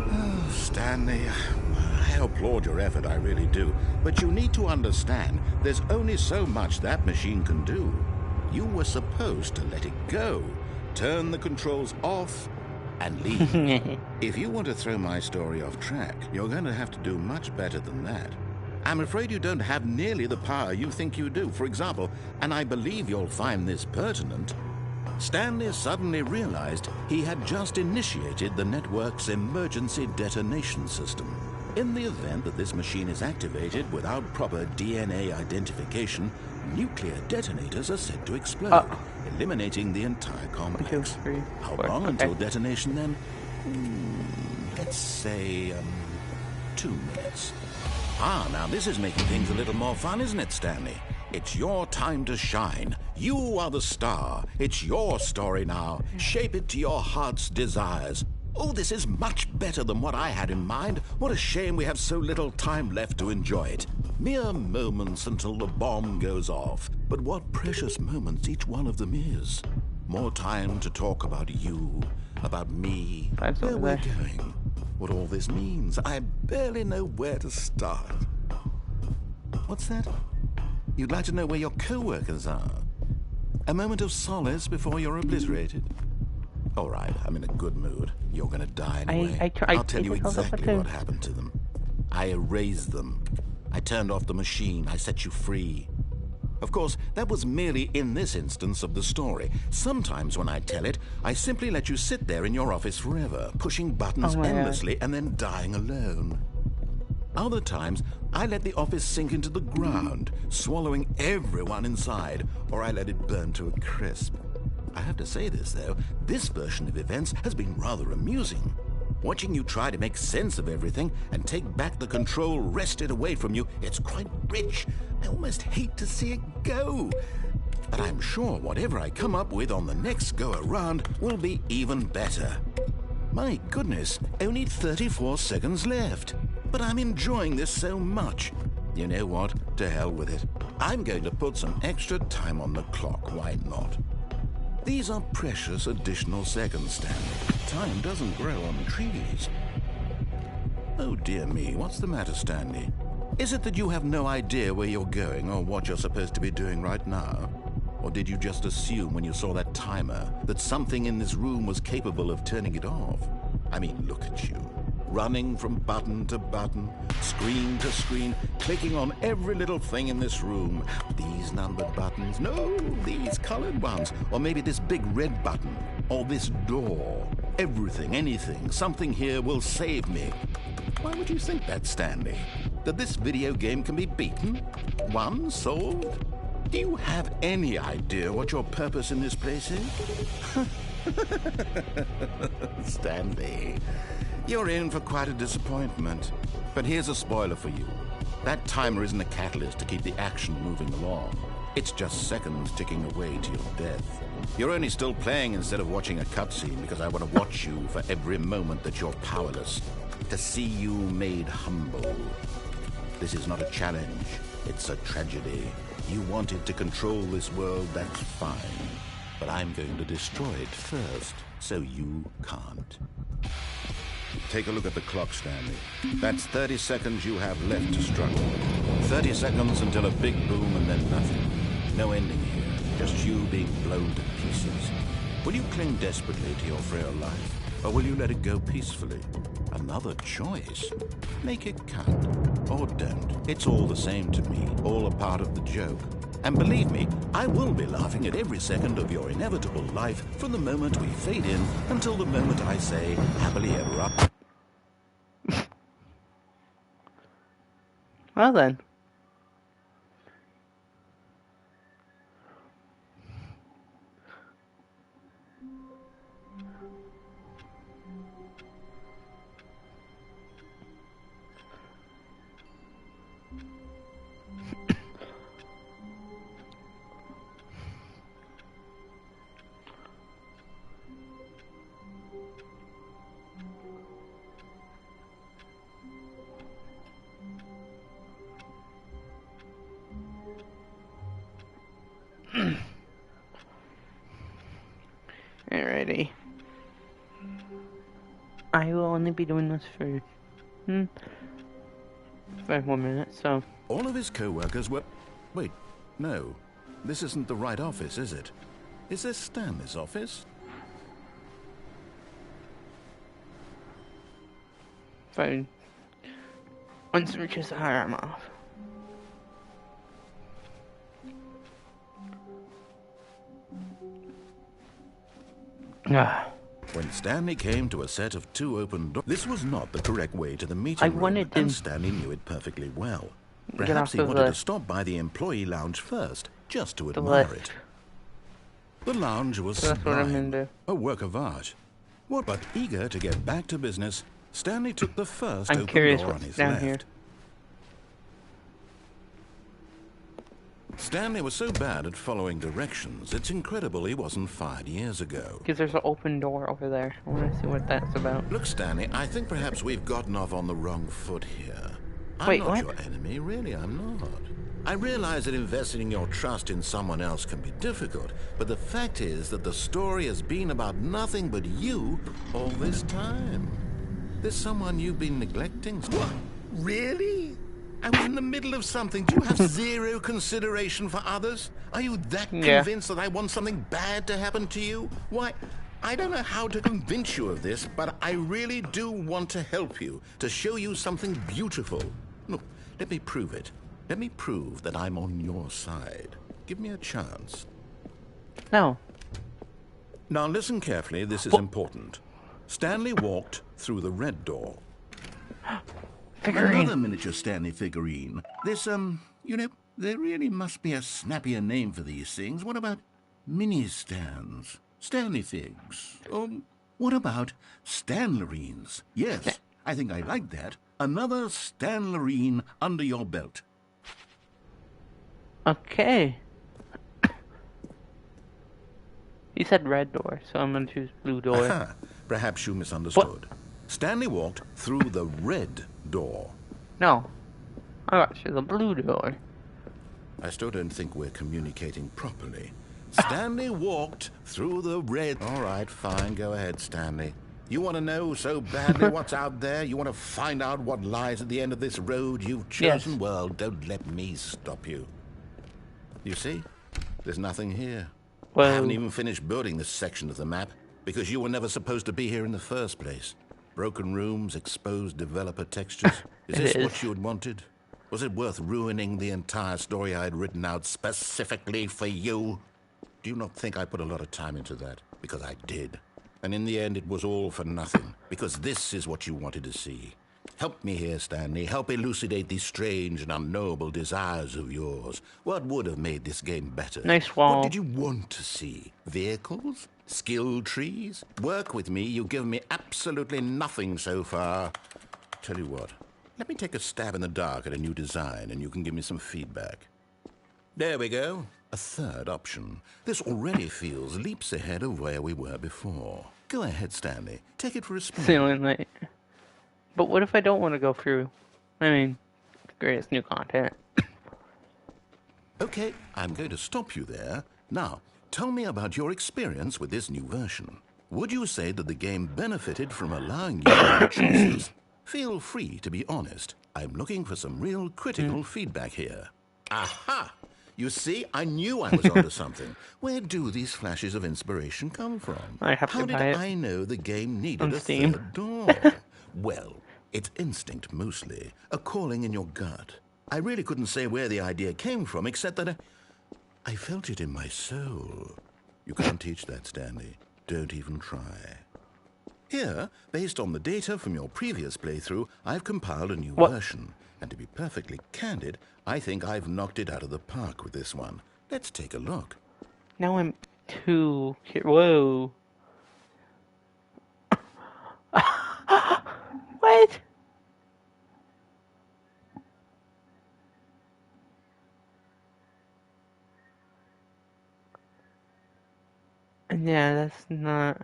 Oh, Stanley, I applaud your effort, I really do. But you need to understand, there's only so much that machine can do. You were supposed to let it go, turn the controls off, and leave. If you want to throw my story off track, you're going to have to do much better than that. I'm afraid you don't have nearly the power you think you do. For example, and I believe you'll find this pertinent, Stanley suddenly realized he had just initiated the network's emergency detonation system. In the event that this machine is activated without proper DNA identification, nuclear detonators are said to explode, eliminating the entire complex. 1, 2, 3, How 4. long Okay. until detonation then? Let's say 2 minutes. Ah, now this is making things a little more fun, isn't it, Stanley? It's your time to shine. You are the star. It's your story now. Shape it to your heart's desires. Oh, this is much better than what I had in mind. What a shame we have so little time left to enjoy it. Mere moments until the bomb goes off. But what precious moments each one of them is. More time to talk about you, about me, That's where over we're there. going, what all this means. I barely know where to start. What's that? You'd like to know where your co-workers are? A moment of solace before you're obliterated? All right, I'm in a good mood. You're gonna die anyway. I'll tell you exactly what happened to them. I erased them. I turned off the machine. I set you free. Of course, that was merely in this instance of the story. Sometimes when I tell it, I simply let you sit there in your office forever, pushing buttons Oh my God. endlessly and then dying alone. Other times, I let the office sink into the ground, swallowing everyone inside, or I let it burn to a crisp. I have to say this, though, this version of events has been rather amusing. Watching you try to make sense of everything and take back the control wrested away from you, it's quite rich. I almost hate to see it go. But I'm sure whatever I come up with on the next go-around will be even better. My goodness, only 34 seconds left. But I'm enjoying this so much. You know what? To hell with it. I'm going to put some extra time on the clock, why not? These are precious additional seconds, Stanley. Time doesn't grow on trees. Oh dear me, what's the matter, Stanley? Is it that you have no idea where you're going or what you're supposed to be doing right now? Or did you just assume when you saw that timer that something in this room was capable of turning it off? I mean, look at you. Running from button to button, screen to screen, clicking on every little thing in this room. These numbered buttons, no, these colored ones. Or maybe this big red button, or this door. Everything, anything, something here will save me. Why would you think that, Stanley? That this video game can be beaten? Won? Solved? Do you have any idea what your purpose in this place is? Stanley, you're in for quite a disappointment. But here's a spoiler for you. That timer isn't a catalyst to keep the action moving along. It's just seconds ticking away to your death. You're only still playing instead of watching a cutscene because I want to watch you for every moment that you're powerless. To see you made humble. This is not a challenge. It's a tragedy. You wanted to control this world, that's fine. But I'm going to destroy it first, so you can't. Take a look at the clock, Stanley. That's 30 seconds you have left to struggle. 30 seconds until a big boom and then nothing. No ending here, just you being blown to pieces. Will you cling desperately to your frail life, or will you let it go peacefully? Another choice. Make it count, or don't. It's all the same to me, all a part of the joke. And believe me, I will be laughing at every second of your inevitable life from the moment we fade in until the moment I say, happily ever up. Well then. Alrighty. I will only be doing this for 5 more minutes, so... All of his co-workers were... Wait, no. This isn't the right office, is it? Is this Stanley's office? Fine. Once it reaches the higher, I'm off. Ah. When Stanley came to a set of 2 open doors, this was not the correct way to the meeting room, wanted to and Stanley knew it perfectly well. get Perhaps off he of wanted the- to stop by the employee lounge first, just to the admire lift. it. The lounge was So that's what I'm sublime, into. a work of art. But eager to get back to business, Stanley took the first I'm open curious door on what's his down left. here. Stanley was so bad at following directions, it's incredible he wasn't fired years ago. Because there's an open door over there. I want to see what that's about. Look, Stanley, I think perhaps we've gotten off on the wrong foot here. I'm Wait, not what? your enemy, really, I'm not. I realize that investing your trust in someone else can be difficult, but the fact is that the story has been about nothing but you all this time. There's someone you've been neglecting. What? Really? I was in the middle of something. Do you have zero consideration for others? Are you that Yeah. convinced that I want something bad to happen to you? Why, I don't know how to convince you of this, but I really do want to help you, to show you something beautiful. Look, let me prove it. Let me prove that I'm on your side. Give me a chance. No. Now listen carefully, this is important. Stanley walked through the red door. Figurine. Another miniature Stanley figurine. This, you know, there really must be a snappier name for these things. What about mini-stands? Stanley figs? What about Stanlerines? Yes, I think I like that. Another Stanlerine under your belt. Okay. He said red door, so I'm gonna choose blue door. Aha, perhaps you misunderstood. Stanley walked through the red door. No. I got you the blue door. I still don't think we're communicating properly. Stanley walked through the red... All right, fine, go ahead, Stanley. You want to know so badly what's out there? You want to find out what lies at the end of this road you've chosen? Yes. Well, don't let me stop you. You see? There's nothing here. I Well, haven't even finished building this section of the map because you were never supposed to be here in the first place. Broken rooms, exposed developer textures. Is It this is. what you had wanted? Was it worth ruining the entire story I had written out specifically for you? Do you not think I put a lot of time into that? Because I did. And in the end, it was all for nothing. Because this is what you wanted to see. Help me here, Stanley. Help elucidate these strange and unknowable desires of yours. What would have made this game better? Nice wall. What did you want to see? Vehicles? Skill trees? Work with me. You've given me absolutely nothing so far. Tell you what. Let me take a stab in the dark at a new design, and you can give me some feedback. There we go. A third option. This already feels leaps ahead of where we were before. Go ahead, Stanley. Take it for a spin. ceiling light. But what if I don't want to go through? I mean, greatest new content. Okay, I'm going to stop you there. Now, tell me about your experience with this new version. Would you say that the game benefited from allowing you to make choices? Feel free to be honest. I'm looking for some real critical feedback here. Aha! You see, I knew I was onto something. Where do these flashes of inspiration come from? I have How to did buy it I know the game needed on a Steam. third door? Well, it's instinct mostly, a calling in your gut. I really couldn't say where the idea came from, except that I felt it in my soul. You can't teach that, Stanley. Don't even try. Here, based on the data from your previous playthrough, I've compiled a new What? version. And to be perfectly candid, I think I've knocked it out of the park with this one. Let's take a look. Now I'm two. Whoa. What? Yeah, that's not.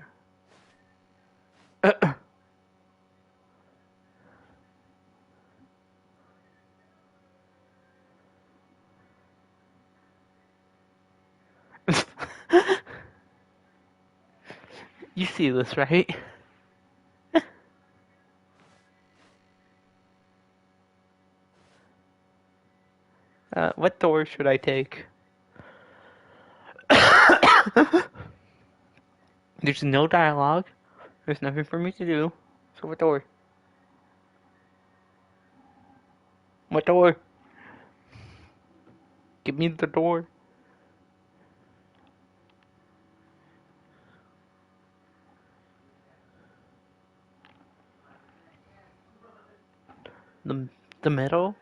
You see this, right? What door should I take? There's no dialogue. There's nothing for me to do. So what door? What door? Give me the door. The middle?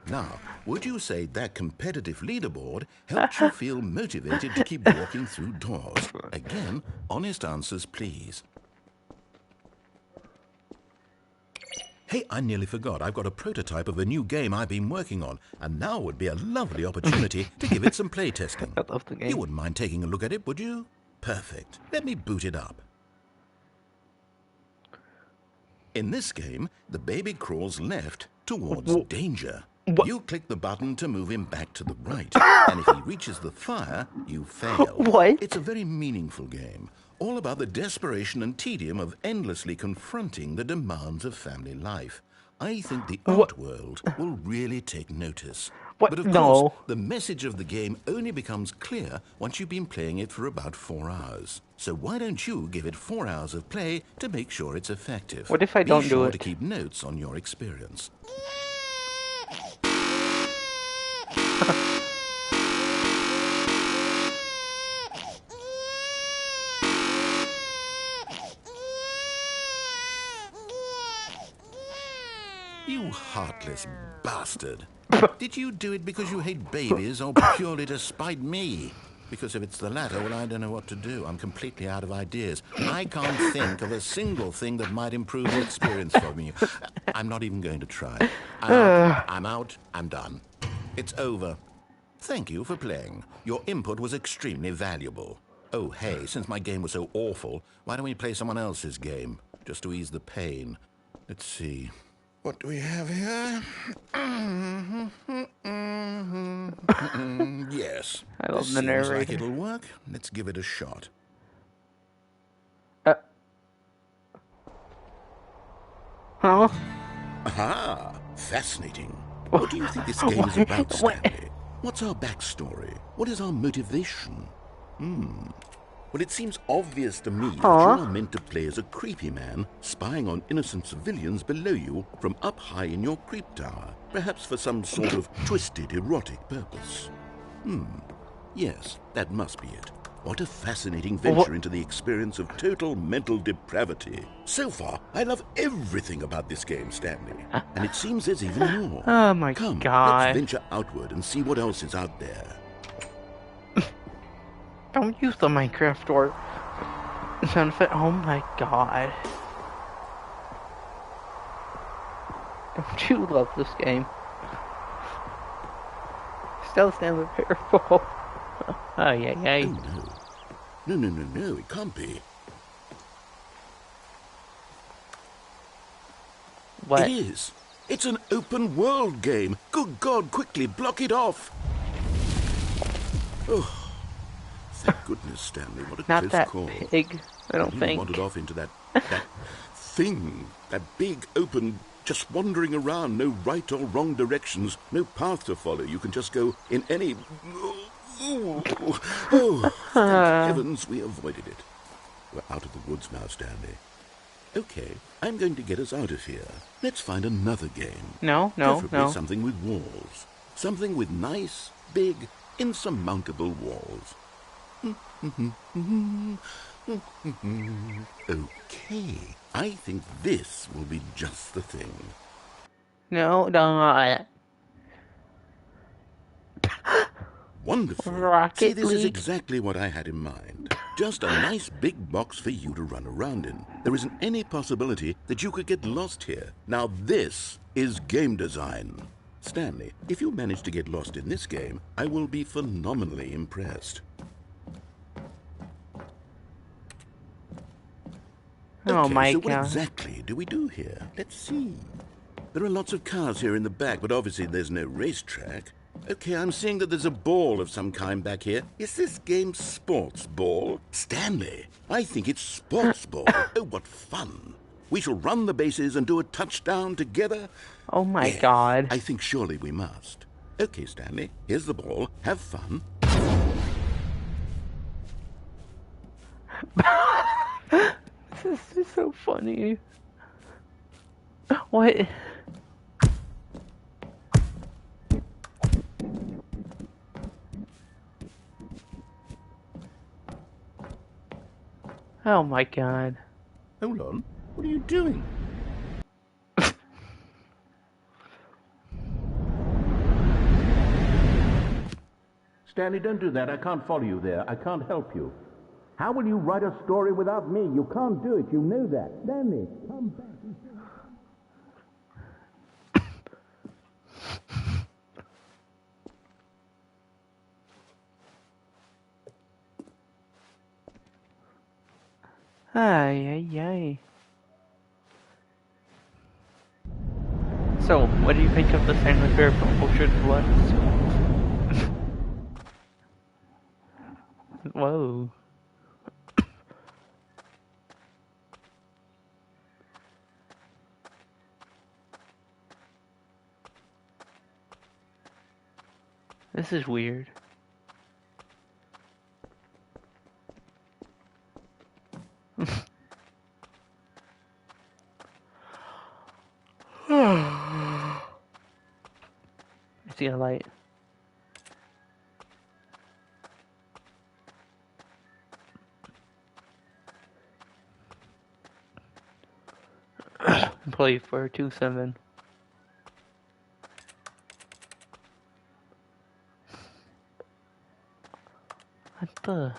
Now, would you say that competitive leaderboard helped you feel motivated to keep walking through doors? Again, honest answers, please. Hey, I nearly forgot. I've got a prototype of a new game I've been working on, and now would be a lovely opportunity to give it some playtesting. I love the game. You wouldn't mind taking a look at it, would you? Perfect. Let me boot it up. In this game, the baby crawls left towards danger. What? You click the button to move him back to the right, and if he reaches the fire, you fail. What? It's a very meaningful game, all about the desperation and tedium of endlessly confronting the demands of family life. I think the art world will really take notice. What? But of No. course, the message of the game only becomes clear once you've been playing it for about 4 hours. So why don't you give it 4 hours of play to make sure it's effective? What if I don't do Be sure it? to keep notes on your experience. You heartless bastard. Did you do it because you hate babies or purely to spite me? Because if it's the latter, well, I don't know what to do. I'm completely out of ideas. I can't think of a single thing that might improve the experience for me. I'm not even going to try. I'm out. I'm done. It's over. Thank you for playing. Your input was extremely valuable. Oh, hey, since my game was so awful, why don't we play someone else's game? Just to ease the pain. Let's see. What do we have here? Yes. I love This the seems narrator. like it'll work. Let's give it a shot. Huh? Aha! Fascinating. What do you think this game is about, Stanley? What's our backstory? What is our motivation? Well, it seems obvious to me that you are meant to play as a creepy man spying on innocent civilians below you from up high in your creep tower, perhaps for some sort of twisted erotic purpose. Yes, that must be it. What a fascinating venture into the experience of total mental depravity. So far, I love everything about this game, Stanley. And it seems there's even more. Oh my Come, God. let's venture outward and see what else is out there. Don't use the Minecraft door. Sound effect. Oh my God. Don't you love this game? Still stand careful. Oh yeah, yeah. Oh, no. No, it can't be. What? It is. It's an open world game. Good God, quickly block it off. Oh, thank goodness, Stanley. What a Not close that call. pig. I don't You think. wandered off into that thing, that big open, just wandering around, no right or wrong directions, no path to follow. You can just go in any. Oh, thank heavens we avoided it. We're out of the woods now, Stanley. Okay, I'm going to get us out of here. Let's find another game. No. Preferably something with walls. Something with nice, big, insurmountable walls. Okay, I think this will be just the thing. No. Wonderful. Rocket See, this is League. exactly what I had in mind. Just a nice big box for you to run around in. There isn't any possibility that you could get lost here. Now this is game design. Stanley, if you manage to get lost in this game, I will be phenomenally impressed. Oh Okay, my so what God. exactly do we do here? Let's see. There are lots of cars here in the back, but obviously there's no racetrack. Okay, I'm seeing that there's a ball of some kind back here. Is this game sports ball? Stanley, I think it's sports ball. Oh, what fun. We shall run the bases and do a touchdown together. Oh my Yes, god. I think surely we must. Okay, Stanley, here's the ball. Have fun. This is so funny. What? Oh my god. Hold on. What are you doing? Stanley, don't do that. I can't follow you there. I can't help you. How will you write a story without me? You can't do it. You know that. Stanley, come back. Ay, ay, ay. So, what do you think of the Stanley Parable Ocean West? Whoa. This is weird. I see a light. Play for 2-7. What the?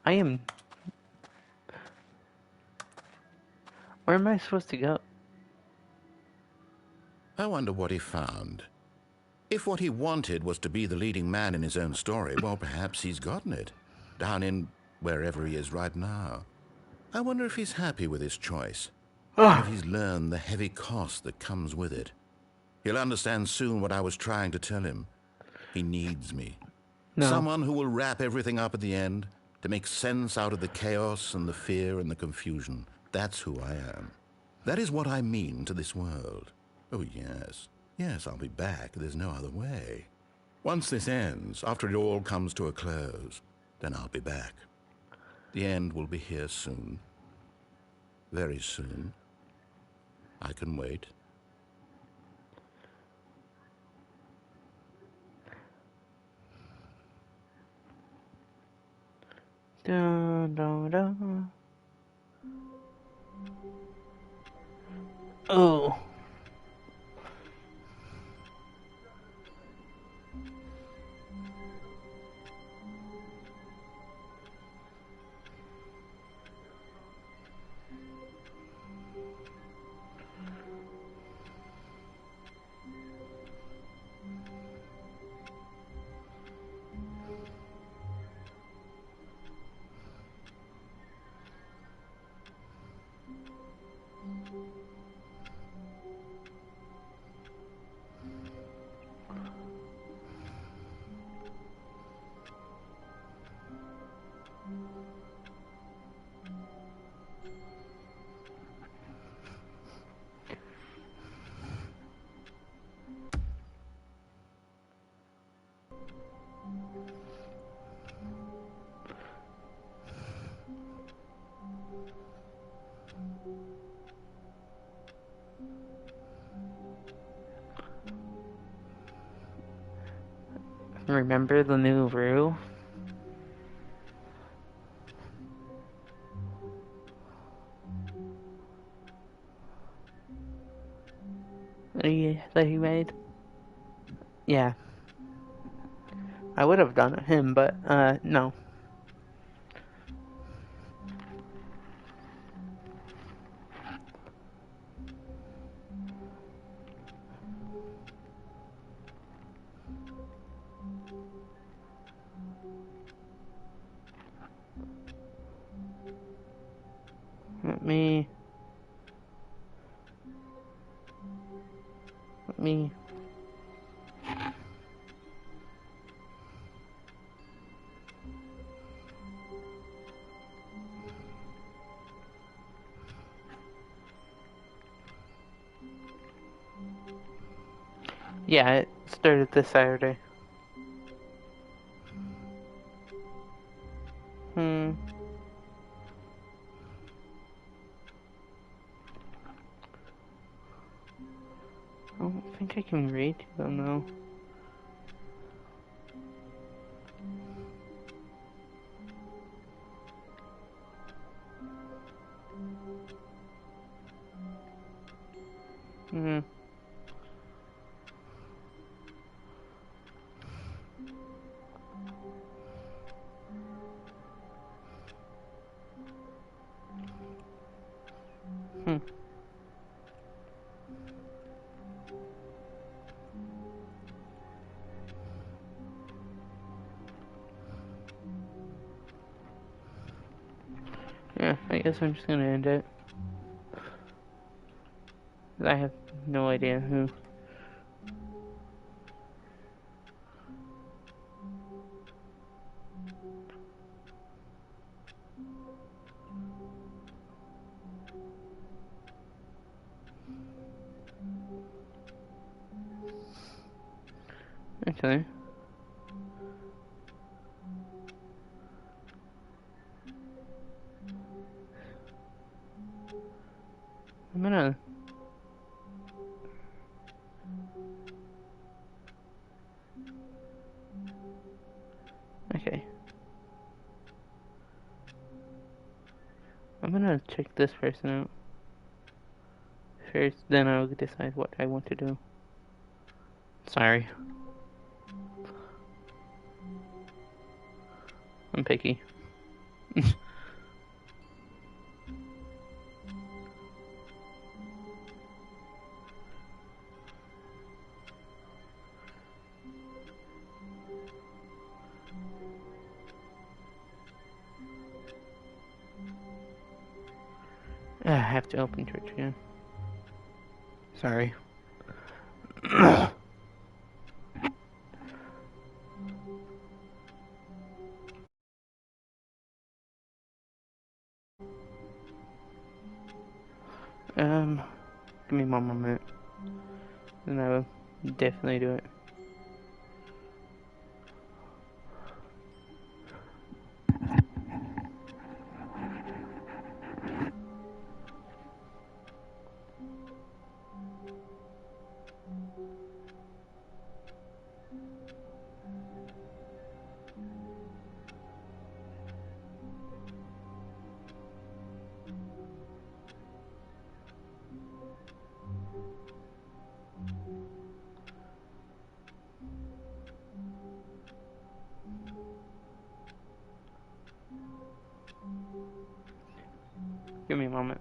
I am... Where am I supposed to go? I wonder what he found. If what he wanted was to be the leading man in his own story, well, perhaps he's gotten it. Down in wherever he is right now. I wonder if he's happy with his choice. And if he's learned the heavy cost that comes with it. He'll understand soon what I was trying to tell him. He needs me. No. Someone who will wrap everything up at the end to make sense out of the chaos and the fear and the confusion. That's who I am. That is what I mean to this world. Oh, yes. Yes, I'll be back. There's no other way. Once this ends, after it all comes to a close, then I'll be back. The end will be here soon. Very soon. I can wait. Dun, dun, dun. Oh. Remember the new rule? That he made? Yeah. I would have done him, but, no. Let me... Yeah, it started this Saturday. I don't think I can read to them though. Hmm. Hmm. Yeah, I guess I'm just gonna end it. I have no idea who. Actually, I'm gonna. Okay. I'm gonna check this person out first, then I'll decide what I want to do. Sorry. I'm picky. I have to open Twitch again. Sorry. Give me one more minute. Then I will definitely do it. Give me a moment.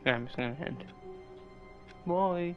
Yeah, I'm just gonna end. Bye.